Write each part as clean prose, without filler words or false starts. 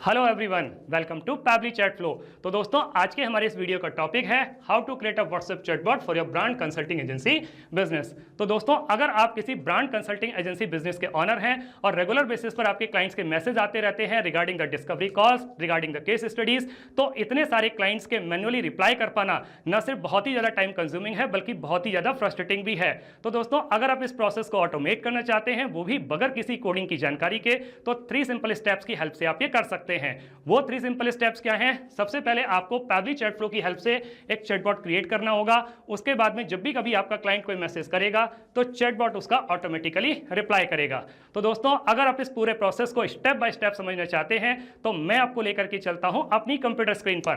Hello everyone, welcome to Pabbly chat flow. तो दोस्तों, आज के हमारे इस वीडियो का टॉपिक है how to create a WhatsApp chatbot for your brand consulting agency business. तो दोस्तों, अगर आप किसी ब्रांड कंसल्टिंग एजेंसी बिजनेस के ऑनर हैं और रेगुलर बेसिस पर आपके क्लाइंट्स के मैसेज आते रहते हैं regarding the discovery calls, regarding the case studies, तो इतने सारे क्लाइंट्स के मैन्युअली रिप्लाई कर पाना न सिर्फ बहुत ही ज्यादा टाइम कंज्यूमिंग है बल्कि बहुत ही ज्यादा फ्रस्ट्रेटिंग भी है। तो दोस्तों, अगर आप इस प्रोसेस को ऑटोमेट करना चाहते हैं, वो भी बगैर किसी कोडिंग की जानकारी के, तो 3 सिंपल स्टेप्स की हेल्प से आप ये कर सकते हैं। वो 3 सिंपल स्टेप्स क्या हैं? सबसे पहले आपको पैबली चैट फ्लो की हेल्प से एक चैटबॉट क्रिएट करना होगा। उसके बाद में जब भी कभी आपका क्लाइंट कोई मैसेज करेगा तो चैटबॉट उसका ऑटोमेटिकली रिप्लाई करेगा। तो दोस्तों, अगर आप इस पूरे प्रोसेस को स्टेप बाय स्टेप समझना चाहते हैं तो मैं आपको लेकर के चलता हूं अपनी कंप्यूटर स्क्रीन पर।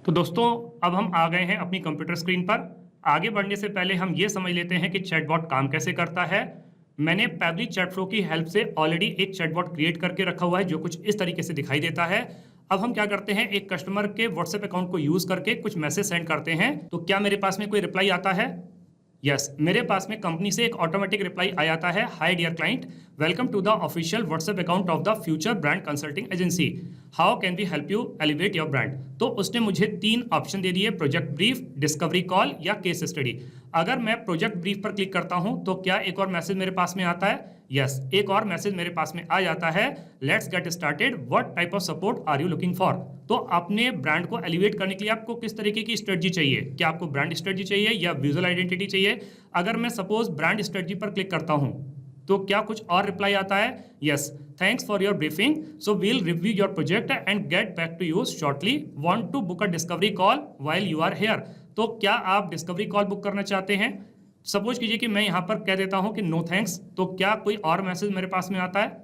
तो दोस्तों, अब हम आ गए हैं अपनी कंप्यूटर स्क्रीन पर। आगे बढ़ने से पहले हम ये समझ लेते हैं कि चैटबॉट काम कैसे करता है। मैंने पैबली चैट फ्लो की हेल्प से ऑलरेडी एक चैटबॉट क्रिएट करके रखा हुआ है जो कुछ इस तरीके से दिखाई देता है। अब हम क्या करते हैं, एक कस्टमर के व्हाट्सएप अकाउंट को यूज करके कुछ मैसेज सेंड करते हैं। तो क्या मेरे पास में कोई रिप्लाई आता है? यस, मेरे पास में कंपनी से एक ऑटोमेटिक रिप्लाई आ जाता है, hi dear client, welcome to the official WhatsApp account of the future brand consulting agency, how can we help you elevate your brand. तो उसने मुझे 3 ऑप्शन दे दिए, प्रोजेक्ट ब्रीफ, डिस्कवरी कॉल या केस स्टडी। अगर मैं प्रोजेक्ट ब्रीफ पर click करता हूं तो क्या एक और मैसेज मेरे पास में आता है? यस, एक और मैसेज मेरे पास में आ जाता है, let's get started, what type of support are you looking for. तो अपने ब्रांड को एलिवेट करने के लिए आपको किस तरीके की स्ट्रेटजी चाहिए? क्या आपको ब्रांड स्ट्रेटजी चाहिए या विजुअल आइडेंटिटी चाहिए? अगर मैं सपोज ब्रांड स्ट्रेटजी पर क्लिक करता हूं तो क्या कुछ और रिप्लाई आता है? Yes, thanks for your briefing, so we'll review your project and get back to you shortly, want to book a discovery call while you are here. तो क्या आप डिस्कवरी कॉल बुक करना चाहते हैं? सपोज कीजिए कि मैं यहां पर कह देता हूं कि नो थैंक्स, तो क्या कोई और मैसेज मेरे पास में आता है?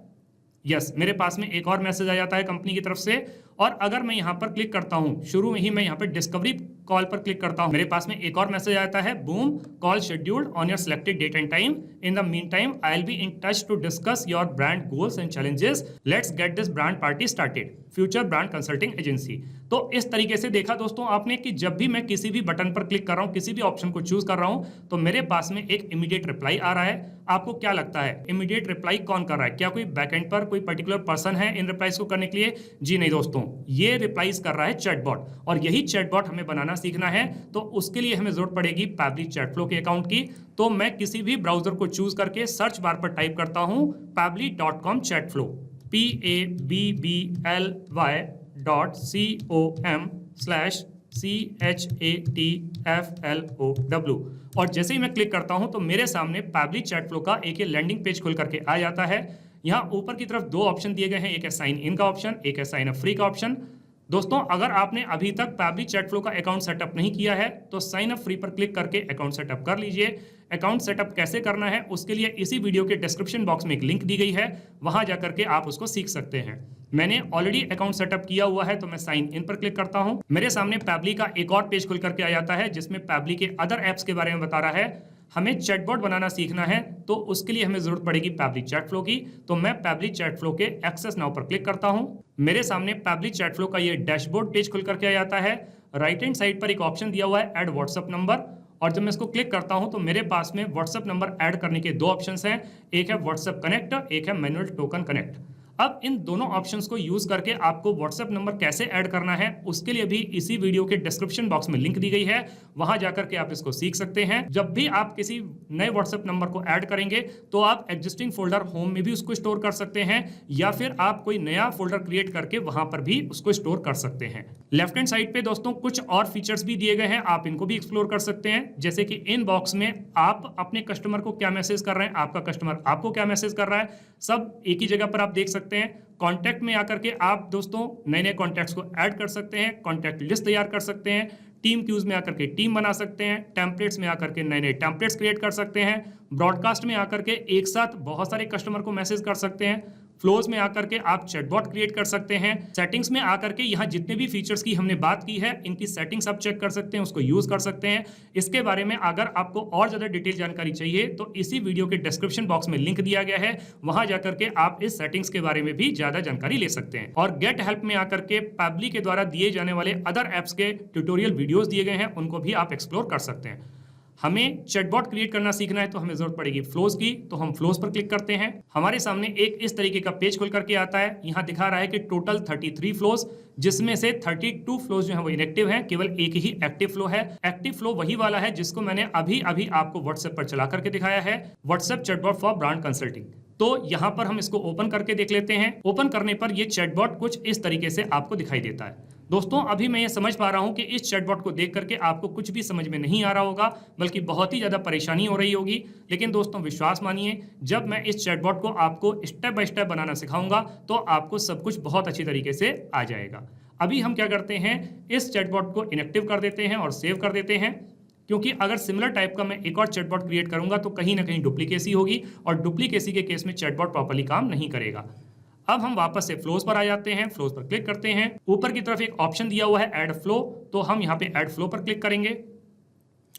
यस, मेरे पास में एक और मैसेज आ जाता है कंपनी की तरफ से। और अगर मैं यहां पर क्लिक करता हूं, शुरू में ही मैं यहां पर डिस्कवरी कॉल पर क्लिक करता हूं, मेरे पास में एक और मैसेज आता है, boom, call scheduled on your selected date and time, in the mean time I will be in touch to discuss your brand goals and challenges, let's get this brand party started, future brand consulting agency. तो इस तरीके से देखा दोस्तों आपने कि जब भी मैं किसी भी बटन पर क्लिक कर रहा हूं, किसी भी ऑप्शन को चूज कर रहा हूं, तो मेरे पास में एक इमीडिएट रिप्लाई आ रहा है। आपको क्या लगता है, इमीडिएट रिप्लाई कौन कर रहा है? क्या कोई बैकएंड पर कोई पर्टिकुलर पर्सन है इन रिप्लाईज को करने के लिए? जी नहीं दोस्तों, ये रिप्लाईज कर रहा है चैटबॉट, और यही चैटबॉट हमें बनाना सीखना है। तो उसके लिए हमें जरूरत पड़ेगी पैबली चैट फ्लो के अकाउंट की। तो मैं किसी भी ब्राउजर को चूज करके सर्च बार पर टाइप करता हूं pabbly.com चैट फ्लो, pabbly.com/chatflow। और जैसे ही मैं क्लिक करता हूं तो मेरे सामने पैबली चैट फ्लो का एक लैंडिंग पेज खुल करके आ जाता है। यहां ऊपर की तरफ 2 ऑप्शन दिए गए हैं, एक है साइन इन का ऑप्शन, एक है साइन अप फ्री का ऑप्शन। दोस्तों, अगर आपने अभी तक पैबली चैट फ्लो का अकाउंट सेटअप नहीं किया है तो साइन अप फ्री पर क्लिक करके अकाउंट सेटअप कर लीजिए। अकाउंट सेटअप कैसे करना है उसके लिए इसी वीडियो के डिस्क्रिप्शन बॉक्स में एक लिंक दी गई है, वहां जाकर के आप उसको सीख सकते हैं। मैंने ऑलरेडी अकाउंट सेटअप किया हुआ है तो मैं साइन इन पर क्लिक करता हूं। मेरे सामने पैबली का एक और पेज खुल करके आ जाता है जिसमें पैबली के अदर एप्स के बारे में बता रहा है। हमें चैटबॉट बनाना सीखना है तो उसके लिए हमें जरूरत पड़ेगी पैबली चैट फ्लो की। तो मैं पैबली चैट फ्लो के एक्सेस नाउ पर क्लिक करता हूं। मेरे सामने पैबली चैट फ्लो का ये डैशबोर्ड पेज खुल करके आ जाता है। राइट हैंड साइड पर एक ऑप्शन दिया हुआ है, ऐड व्हाट्सएप नंबर, और जब मैं इसको क्लिक करता हूं तो मेरे पास में व्हाट्सएप नंबर ऐड करने के 2 ऑप्शंस हैं, एक है व्हाट्सएप कनेक्ट, एक है मैनुअल टोकन कनेक्ट। अब इन दोनों ऑप्शंस को यूज करके आपको व्हाट्सएप नंबर कैसे ऐड करना है उसके लिए भी इसी वीडियो के डिस्क्रिप्शन बॉक्स में लिंक दी गई है, वहां जाकर के आप इसको सीख सकते हैं। जब भी आप किसी नए व्हाट्सएप नंबर को ऐड करेंगे तो आप एग्जिस्टिंग फोल्डर होम में भी उसको स्टोर कर सकते हैं या फिर आप कोई नया फोल्डर क्रिएट करके वहां पर भी उसको स्टोर कर सकते हैं। लेफ्ट हैंड साइड पे दोस्तों कुछ और फीचर्स भी दिए गए हैं, आप इनको भी एक्सप्लोर कर सकते हैं। जैसे कि इन बॉक्स में आप अपने कस्टमर को क्या मैसेज कर रहे हैं, आपका कस्टमर आपको क्या मैसेज कर रहा है, सब एक ही जगह पर आप देख सकते हैं। कॉन्टैक्ट में आकर के आप दोस्तों नए नए कॉन्टैक्ट्स को ऐड कर सकते हैं, कॉन्टैक्ट लिस्ट तैयार कर सकते हैं, टीम क्यूज में आकर के टीम बना सकते हैं, टेम्पलेट्स में आकर के नए नए टेम्पलेट्स क्रिएट कर सकते हैं, ब्रॉडकास्ट में आकर के एक साथ बहुत सारे कस्टमर को मैसेज कर सकते हैं, फ्लोज में आकर के आप चैटबॉट क्रिएट कर सकते हैं, सेटिंग्स में आकर के यहाँ जितने भी फीचर्स की हमने बात की है इनकी सेटिंग्स आप चेक कर सकते हैं, उसको यूज कर सकते हैं। इसके बारे में अगर आपको और ज्यादा डिटेल जानकारी चाहिए तो इसी वीडियो के डिस्क्रिप्शन बॉक्स में लिंक दिया गया है, वहां जाकर के आप इस सेटिंग्स के बारे में भी ज्यादा जानकारी ले सकते हैं। और गेट हेल्प में आकर के पैबली के द्वारा दिए जाने वाले अदर एप्स के ट्यूटोरियल वीडियोस दिए गए हैं, उनको भी आप एक्सप्लोर कर सकते हैं। हमें चैटबॉट क्रिएट करना सीखना है तो हमें जरूरत पड़ेगी फ्लोज की, तो हम फ्लोज पर क्लिक करते हैं। हमारे सामने एक इस तरीके का पेज खुल करके आता है। यहाँ दिखा रहा है कि टोटल 33 फ्लोज, जिसमें से 32 फ्लोज जो है वो इनएक्टिव हैं, केवल एक ही एक्टिव फ्लो है। एक्टिव फ्लो वही वाला है जिसको मैंने अभी अभी आपको व्हाट्सएप पर चला करके दिखाया है, WhatsApp chatbot for brand consulting. तो यहाँ पर हम इसको ओपन करके देख लेते हैं। ओपन करने पर ये चैटबॉट कुछ इस तरीके से आपको दिखाई देता है। दोस्तों अभी मैं ये समझ पा रहा हूं कि इस चैटबॉट को देख करके आपको कुछ भी समझ में नहीं आ रहा होगा, बल्कि बहुत ही ज़्यादा परेशानी हो रही होगी। लेकिन दोस्तों विश्वास मानिए, जब मैं इस चैटबॉट को आपको स्टेप बाय स्टेप बनाना सिखाऊंगा तो आपको सब कुछ बहुत अच्छी तरीके से आ जाएगा। अभी हम क्या करते हैं, इस चैटबॉट को इनएक्टिव कर देते हैं और सेव कर देते हैं, क्योंकि अगर सिमिलर टाइप का मैं एक और चैटबॉट क्रिएट करूंगा तो कहीं ना कहीं डुप्लीकेसी होगी, और डुप्लीकेसी के केस में चैटबॉट प्रॉपर्ली काम नहीं करेगा। अब हम वापस से फ्लोज पर आ जाते हैं, फ्लोज पर क्लिक करते हैं। ऊपर की तरफ एक ऑप्शन दिया हुआ है ऐड फ्लो, तो हम यहाँ पे ऐड फ्लो पर क्लिक करेंगे।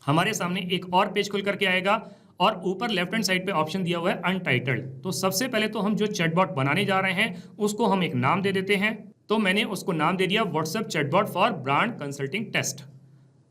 हमारे सामने एक और पेज खुल करके आएगा और ऊपर लेफ्ट हैंड साइड पे ऑप्शन दिया हुआ है अनटाइटल्ड। तो सबसे पहले तो हम जो चैटबॉट बनाने जा रहे हैं उसको हम एक नाम दे देते हैं। तो मैंने उसको नाम दे दिया WhatsApp chatbot for brand consulting test.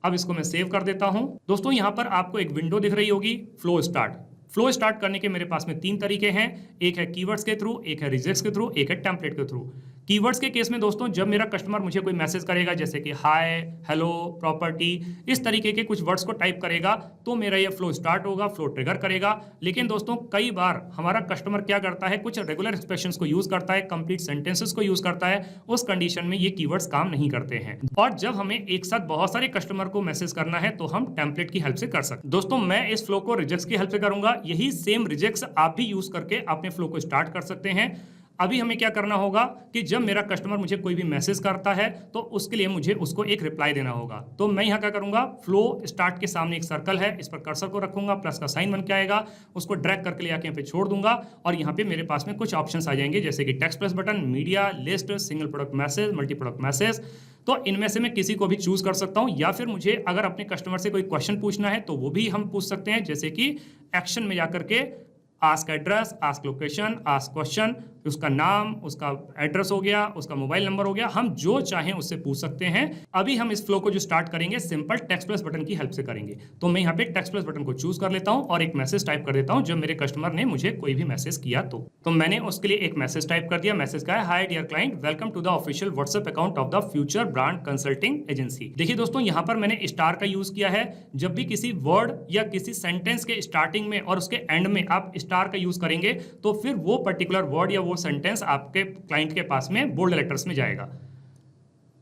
अब इसको मैं सेव कर देता हूं। दोस्तों यहाँ पर आपको एक विंडो दिख रही होगी, फ्लो स्टार्ट। फ्लो स्टार्ट करने के मेरे पास में 3 तरीके हैं, एक है कीवर्ड्स के थ्रू, एक है रिजेक्ट्स के थ्रू, एक है टेम्पलेट के थ्रू। कीवर्ड्स के केस में दोस्तों जब मेरा कस्टमर मुझे कोई मैसेज करेगा जैसे कि हाय, हेलो, प्रॉपर्टी, इस तरीके के कुछ वर्ड्स को टाइप करेगा तो मेरा ये फ्लो स्टार्ट होगा, फ्लो ट्रिगर करेगा। लेकिन दोस्तों कई बार हमारा कस्टमर क्या करता है, कुछ रेगुलर एक्सप्रेशंस को यूज करता है, कंप्लीट सेंटेंसेस को यूज करता है, उस कंडीशन में ये कीवर्ड्स काम नहीं करते हैं। और जब हमें एक साथ बहुत सारे कस्टमर को मैसेज करना है तो हम टेम्पलेट की हेल्प से कर सकते हैं। दोस्तों मैं इस फ्लो को रिजेक्ट्स की हेल्प से करूंगा, यही सेम रिजेक्ट्स आप भी यूज करके अपने फ्लो को स्टार्ट कर सकते हैं। अभी हमें क्या करना होगा कि जब मेरा कस्टमर मुझे कोई भी मैसेज करता है तो उसके लिए मुझे उसको एक रिप्लाई देना होगा। तो मैं यहाँ क्या करूँगा, फ्लो स्टार्ट के सामने एक सर्कल है, इस पर कर्सर को रखूंगा, प्लस का साइन बन के आएगा, उसको ड्रैग करके ले आके यहाँ पे छोड़ दूंगा और यहाँ पे मेरे पास में कुछ ऑप्शंस आ जाएंगे जैसे कि text plus button, media, list, single product message, multi product message. तो इनमें से मैं किसी को भी चूज कर सकता हूँ, या फिर मुझे अगर अपने कस्टमर से कोई क्वेश्चन पूछना है तो वो भी हम पूछ सकते हैं, जैसे कि एक्शन में जाकर के ask address, ask location, ask question, उसका नाम, उसका एड्रेस हो गया, उसका मोबाइल नंबर हो गया, हम जो चाहें उससे पूछ सकते हैं। अभी हम इस फ्लो को जो स्टार्ट करेंगे सिंपल टेक्स्ट प्लस बटन की हेल्प से करेंगे। तो मैं यहाँ पे टेक्स्ट प्लस बटन को चूज कर लेता हूँ और एक मैसेज टाइप कर देता हूँ जब मेरे कस्टमर ने मुझे कोई भी मैसेज किया तो मैंने उसके लिए एक मैसेज टाइप कर दिया। मैसेज का है, hi dear client, welcome to the official WhatsApp account of the future brand consulting agency. देखिए दोस्तों यहाँ पर मैंने स्टार का यूज किया है। जब भी किसी वर्ड या किसी सेंटेंस के स्टार्टिंग में और उसके एंड में आप स्टार का यूज करेंगे तो फिर वो पर्टिकुलर वर्ड या वो सेंटेंस आपके क्लाइंट के पास में बोल्ड लेटर्स में जाएगा।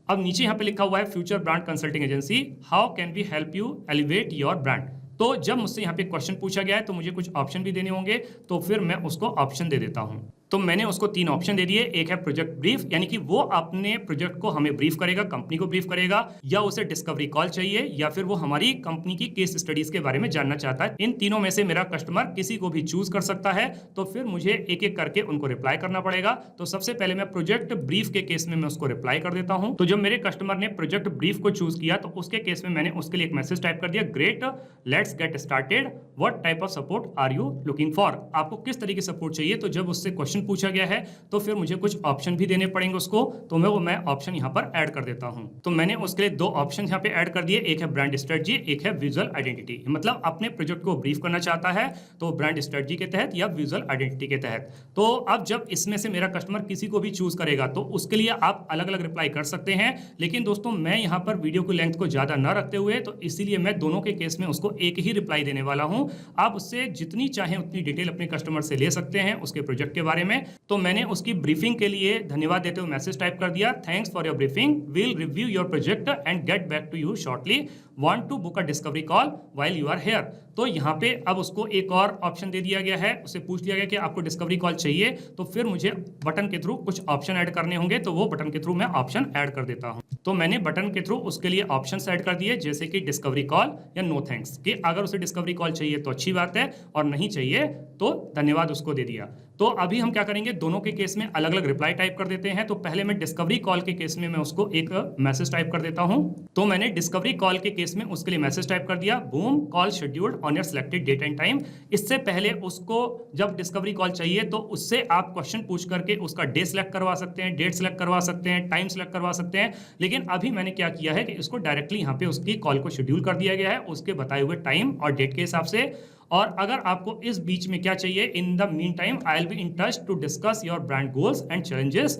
अब नीचे यहां पे लिखा हुआ है future brand consulting agency, how can we help you elevate your brand. तो जब मुझसे यहाँ पे क्वेश्चन पूछा गया है तो मुझे कुछ ऑप्शन भी देने होंगे, तो फिर मैं उसको ऑप्शन दे देता हूं। तो मैंने उसको 3 ऑप्शन दे दिए। एक है प्रोजेक्ट ब्रीफ, यानी कि वो अपने प्रोजेक्ट को हमें ब्रीफ करेगा, कंपनी को ब्रीफ करेगा, या उसे डिस्कवरी कॉल चाहिए, या फिर वो हमारी कंपनी की केस स्टडीज के बारे में जानना चाहता है। इन तीनों में से मेरा कस्टमर किसी को भी चूज कर सकता है, तो फिर मुझे एक एक करके उनको रिप्लाई करना पड़ेगा। तो सबसे पहले मैं प्रोजेक्ट ब्रीफ के केस में मैं उसको रिप्लाई कर देता हूं। तो जब मेरे कस्टमर ने प्रोजेक्ट ब्रीफ को चूज किया तो उसके केस में मैंने उसके लिए एक मैसेज टाइप कर दिया, great, let's get started, what type of support are you looking for. आपको किस तरीके से सपोर्ट चाहिए। तो जब उससे क्वेश्चन पूछा गया है तो फिर मुझे कुछ ऑप्शन भी देने पड़ेंगे उसको, तो मैं ऑप्शन यहां पर ऐड कर देता हूं। तो मैंने उसके लिए 2 ऑप्शन यहां पे ऐड कर दिए, एक है ब्रांड स्ट्रेटजी, एक है विजुअल आइडेंटिटी। मतलब अपने प्रोजेक्ट को ब्रीफ करना चाहता है तो ब्रांड स्ट्रेटजी के तहत या विजुअल आइडेंटिटी के तहत। तो अब जब इसमें से मेरा कस्टमर किसी को भी चूज करेगा तो उसके लिए आप अलग अलग रिप्लाई कर सकते हैं। लेकिन दोस्तों मैं यहां पर वीडियो की लेंथ को ज्यादा न रखते हुए तो इसीलिए मैं दोनों के केस में उसको एक ही रिप्लाई देने वाला हूं। आप उससे जितनी चाहें उतनी डिटेल अपने कस्टमर से ले सकते हैं उसके प्रोजेक्ट के बारे में। तो मैंने उसकी ब्रीफिंग के लिए धन्यवाद देते हुए मैसेज टाइप कर दिया, thanks for your briefing, will review your project and get back to you shortly, want to book a discovery call while you are here. तो यहाँ पे अब उसको एक और ऑप्शन दे दिया गया है, उसे पूछ लिया गया कि आपको डिस्कवरी कॉल चाहिए, तो फिर मुझे बटन के थ्रू कुछ ऑप्शन ऐड करने होंगे, तो वो बटन के थ्रू मैं ऑप्शन ऐड कर देता हूँ। तो मैंने बटन के थ्रू उसके लिए ऑप्शंस ऐड कर दिए, जैसे कि डिस्कवरी कॉल या नो थैंक्स, कि अगर उसे डिस्कवरी कॉल चाहिए तो अच्छी बात है और नहीं चाहिए तो धन्यवाद उसको दे दिया। तो अभी हम क्या करेंगे, दोनों के केस में अलग अलग रिप्लाई टाइप कर देते हैं। तो पहले मैं डिस्कवरी कॉल के केस में मैं उसको एक मैसेज टाइप कर देता हूं। तो मैंने डिस्कवरी कॉल के केस में उसके लिए मैसेज टाइप कर दिया, boom, call scheduled on your selected date and time. इससे पहले उसको जब डिस्कवरी कॉल चाहिए तो उससे आप क्वेश्चन पूछ करके उसका डे सिलेक्ट करवा सकते हैं, डेट सिलेक्ट करवा सकते हैं, टाइम सिलेक्ट करवा सकते हैं। लेकिन अभी मैंने क्या किया है कि इसको डायरेक्टली यहाँ पे उसकी कॉल को शेड्यूल कर दिया गया है उसके बताए हुए टाइम और डेट के हिसाब से। और अगर आपको इस बीच में क्या चाहिए, in the mean time I will be in touch to discuss your brand goals and challenges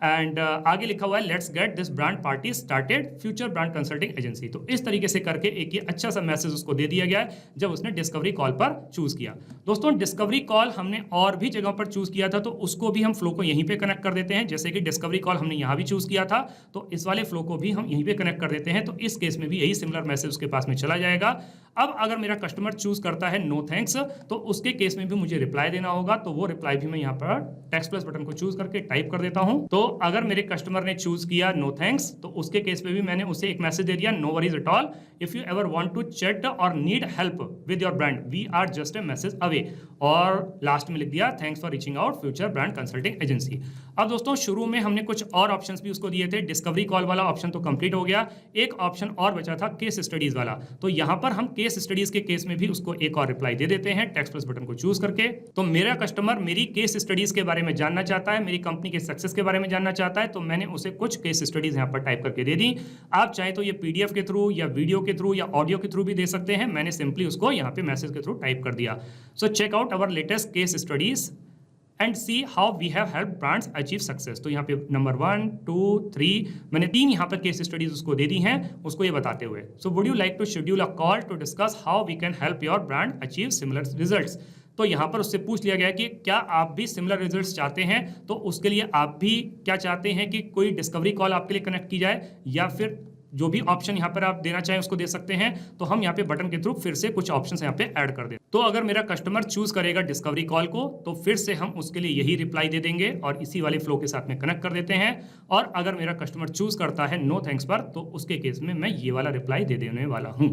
and आगे लिखा हुआ है let's get this brand party started future brand consulting agency. तो इस तरीके से करके एक ये अच्छा सा मैसेज उसको दे दिया गया है जब उसने डिस्कवरी कॉल पर चूज किया। दोस्तों डिस्कवरी कॉल हमने और भी जगहों पर चूज किया था तो उसको भी हम फ्लो को यहीं पे कनेक्ट कर देते हैं। जैसे कि डिस्कवरी कॉल हमने यहाँ भी चूज किया था तो इस वाले फ्लो को भी हम यहीं पे कनेक्ट कर देते हैं। तो इस केस में भी यही सिमिलर मैसेज उसके पास में चला जाएगा। अब अगर मेरा कस्टमर चूज करता है नो थैंक्स तो उसके केस में भी मुझे रिप्लाई देना होगा। तो वो रिप्लाई भी मैं यहाँ पर टेक्स्ट प्लस बटन को चूज करके टाइप कर देता हूँ। तो अगर मेरे कस्टमर ने चूज किया नो थैंक्स तो उसके केस में भी मैंने उसे एक मैसेज दे दिया no worries at all, if you ever want to chat और need help with your brand we are just a message away. और लास्ट में लिख दिया thanks for reaching out future brand consulting agency. अब दोस्तों शुरू में हमने कुछ और ऑप्शंस भी उसको दिए थे। डिस्कवरी कॉल वाला ऑप्शन तो कंप्लीट हो गया, एक ऑप्शन और बचा था केस स्टडीज वाला। तो यहाँ पर हम केस स्टडीज के केस में भी उसको एक और रिप्लाई दे देते हैं टेक्स्ट प्लस बटन को चूज करके। तो मेरा कस्टमर मेरी केस स्टडीज के बारे में जानना चाहता है, मेरी कंपनी के सक्सेस के बारे में जानना चाहता है, तो मैंने उसे कुछ केस स्टडीज यहाँ पर टाइप करके दे दी। आप चाहे तो ये पीडीएफ के थ्रू या वीडियो के थ्रू या ऑडियो के थ्रू भी दे सकते हैं। मैंने सिंपली उसको यहाँ पे मैसेज के थ्रू टाइप कर दिया। So check out our latest case studies and see how we have help brands achieve success. तो यहाँ पे नंबर 1, 2, 3 मैंने 3 यहाँ पर केस स्टडीज उसको दे दी हैं उसको ये बताते हुए। So would you like to schedule a call to discuss how we can help your brand achieve similar results. तो यहाँ पर उससे पूछ लिया गया कि क्या आप भी सिमिलर रिजल्ट्स चाहते हैं, तो उसके लिए आप भी क्या चाहते हैं कि कोई डिस्कवरी कॉल आपके लिए कनेक्ट की जाए या फिर जो भी ऑप्शन यहाँ पर आप देना चाहें उसको दे सकते हैं। तो हम यहाँ पे बटन के थ्रू फिर से कुछ ऑप्शंस यहाँ पे ऐड कर दें। तो अगर मेरा कस्टमर चूज करेगा डिस्कवरी कॉल को तो फिर से हम उसके लिए यही रिप्लाई दे देंगे और इसी वाले फ्लो के साथ में कनेक्ट कर देते हैं। और अगर मेरा कस्टमर चूज करता है नो थैंक्स पर तो उसके केस में मैं ये वाला रिप्लाई दे देने वाला हूँ।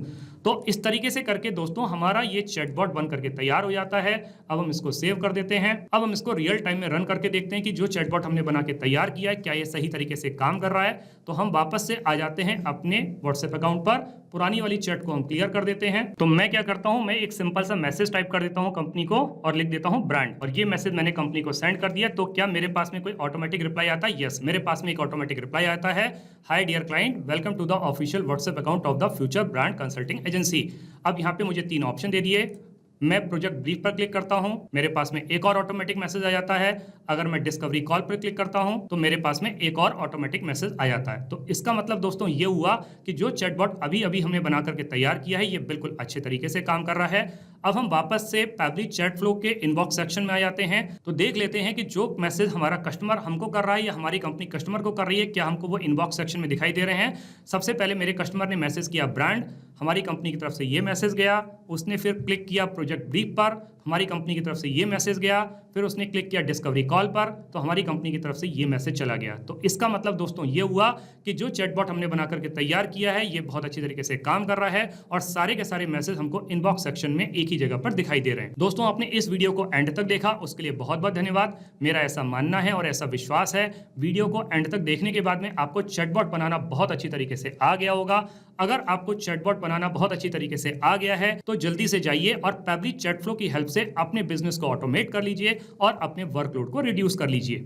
तो इस तरीके से करके दोस्तों हमारा ये चैटबॉट बन करके तैयार हो जाता है। अब हम इसको सेव कर देते हैं। अब हम इसको रियल टाइम में रन करके देखते हैं कि जो चैटबॉट हमने बना के तैयार किया है क्या ये सही तरीके से काम कर रहा है। तो हम वापस से आ जाते हैं अपने व्हाट्सएप अकाउंट पर, पुरानी वाली चैट को हम क्लियर कर देते हैं। तो मैं क्या करता हूं, मैं एक सिंपल सा मैसेज टाइप कर देता हूं कंपनी को और लिख देता हूं ब्रांड, और ये मैसेज मैंने कंपनी को सेंड कर दिया। तो क्या मेरे पास में कोई ऑटोमेटिक रिप्लाई आता है? यस, मेरे पास में एक ऑटोमेटिक रिप्लाई आता है, hi dear client, welcome to the official WhatsApp account of the future brand consulting agency. अब यहाँ पे मुझे 3 ऑप्शन दे दिए। मैं प्रोजेक्ट ब्रीफ पर क्लिक करता हूं, मेरे पास में एक और ऑटोमेटिक मैसेज आ जाता है। अगर मैं डिस्कवरी कॉल पर क्लिक करता हूं तो मेरे पास में एक और ऑटोमेटिक मैसेज आ जाता है। तो इसका मतलब दोस्तों ये हुआ कि जो चैटबॉट अभी अभी हमने बना करके तैयार किया है ये बिल्कुल अच्छे तरीके से काम कर रहा है। अब हम वापस से पैब्लिक चैट फ्लो के इनबॉक्स सेक्शन में आ जाते हैं। तो देख लेते हैं कि जो मैसेज हमारा कस्टमर हमको कर रहा है या हमारी कंपनी कस्टमर को कर रही है, क्या हमको वो इनबॉक्स सेक्शन में दिखाई दे रहे हैं। सबसे पहले मेरे कस्टमर ने मैसेज किया ब्रांड, हमारी कंपनी की तरफ से ये मैसेज गया। उसने फिर क्लिक किया प्रोजेक्ट ब्रीफ पर, हमारी कंपनी की तरफ से ये मैसेज गया। फिर उसने क्लिक किया डिस्कवरी कॉल पर, तो हमारी कंपनी की तरफ से ये मैसेज चला गया। तो इसका मतलब दोस्तों ये हुआ कि जो चैटबॉट हमने बना करके तैयार किया है ये बहुत अच्छी तरीके से काम कर रहा है और सारे के सारे मैसेज हमको इनबॉक्स सेक्शन में एक ही जगह पर दिखाई दे रहे हैं। दोस्तों आपने इस वीडियो को एंड तक देखा उसके लिए बहुत बहुत धन्यवाद। मेरा ऐसा मानना है और ऐसा विश्वास है वीडियो को एंड तक देखने के बाद में आपको चैटबॉट बनाना बहुत अच्छी तरीके से आ गया होगा। अगर आपको चैटबॉट बनाना बहुत अच्छी तरीके से आ गया है तो जल्दी से जाइए और पैब्लिक चैट फ्लो की हेल्प से अपने बिजनेस को ऑटोमेट कर लीजिए और अपने वर्कलोड को रिड्यूस कर लीजिए।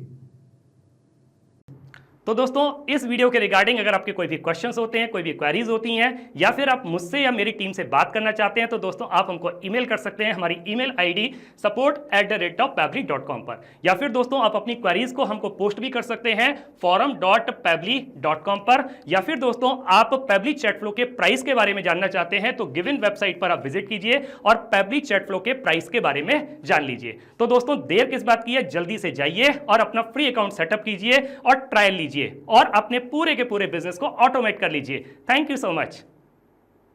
तो दोस्तों इस वीडियो के रिगार्डिंग अगर आपके कोई भी क्वेश्चंस होते हैं, कोई भी क्वेरीज होती हैं या फिर आप मुझसे या मेरी टीम से बात करना चाहते हैं तो दोस्तों आप हमको ईमेल कर सकते हैं हमारी ईमेल आईडी support@pably.com पर, या फिर दोस्तों आप अपनी क्वेरीज को हमको पोस्ट भी कर सकते हैं forum.pably.com पर, या फिर दोस्तों आप पैब्ली चैट फ्लो के प्राइस के बारे में जानना चाहते हैं तो गिवन वेबसाइट पर आप विजिट कीजिए और पैब्ली चैट फ्लो के प्राइस के बारे में जान लीजिए। तो दोस्तों देर किस बात की है, जल्दी से जाइए और अपना फ्री अकाउंट सेटअप कीजिए और ट्रायल लीजिए और अपने पूरे के पूरे बिजनेस को ऑटोमेट कर लीजिए। Thank you so much.